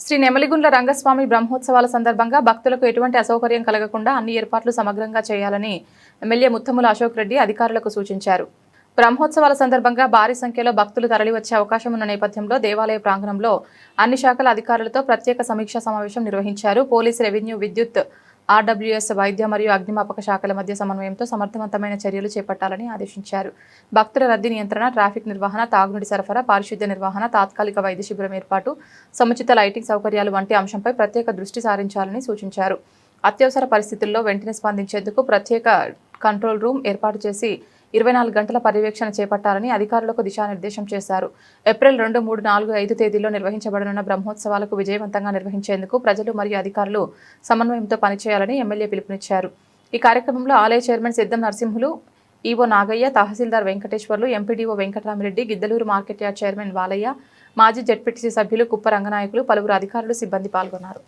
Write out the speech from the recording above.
శ్రీ నెమలిగుండ్ల రంగస్వామి బ్రహ్మోత్సవాల సందర్భంగా భక్తులకు ఎటువంటి అసౌకర్యం కలగకుండా అన్ని ఏర్పాట్లు సమగ్రంగా చేయాలని ఎమ్మెల్యే ముత్తముల అశోక్ రెడ్డి అధికారులకు సూచించారు. బ్రహ్మోత్సవాల సందర్భంగా భారీ సంఖ్యలో భక్తులు తరలివచ్చే అవకాశం ఉన్న నేపథ్యంలో దేవాలయ ప్రాంగణంలో అన్ని శాఖల అధికారులతో ప్రత్యేక సమీక్షా సమావేశం నిర్వహించారు. పోలీసు, రెవెన్యూ, విద్యుత్, ఆర్డబ్ల్యూఎస్, వైద్య మరియు అగ్నిమాపక శాఖల మధ్య సమన్వయంతో సమర్థవంతమైన చర్యలు చేపట్టాలని ఆదేశించారు. భక్తుల రద్దీ నియంత్రణ, ట్రాఫిక్ నిర్వహణ, తాగునీటి సరఫరా, పారిశుద్ధ్య నిర్వహణ, తాత్కాలిక వైద్య శిబిరం ఏర్పాటు, సముచిత లైటింగ్ సౌకర్యాలు వంటి అంశంపై ప్రత్యేక దృష్టి సారించాలని సూచించారు. అత్యవసర పరిస్థితుల్లో వెంటనే స్పందించేందుకు ప్రత్యేక కంట్రోల్ రూమ్ ఏర్పాటు చేసి 24 గంటల పర్యవేక్షణ చేపట్టాలని అధికారులకు దిశానిర్దేశం చేశారు. ఏప్రిల్ 2, 3, 4, 5 తేదీల్లో నిర్వహించబడనున్న బ్రహ్మోత్సవాలకు విజయవంతంగా నిర్వహించేందుకు ప్రజలు మరియు అధికారులు సమన్వయంతో పనిచేయాలని ఎమ్మెల్యే పిలుపునిచ్చారు. ఈ కార్యక్రమంలో ఆలయ chairman Siddham Narasimhulu, EO Nagaiah, tahsildar Venkateswarlu, MPDO Venkataramireddy, Giddalur market yard chairman Balaiah, మాజీ జెడ్పీటీసీ సభ్యులు కుప్ప రంగనాయకులు, పలువురు అధికారులు, సిబ్బంది పాల్గొన్నారు.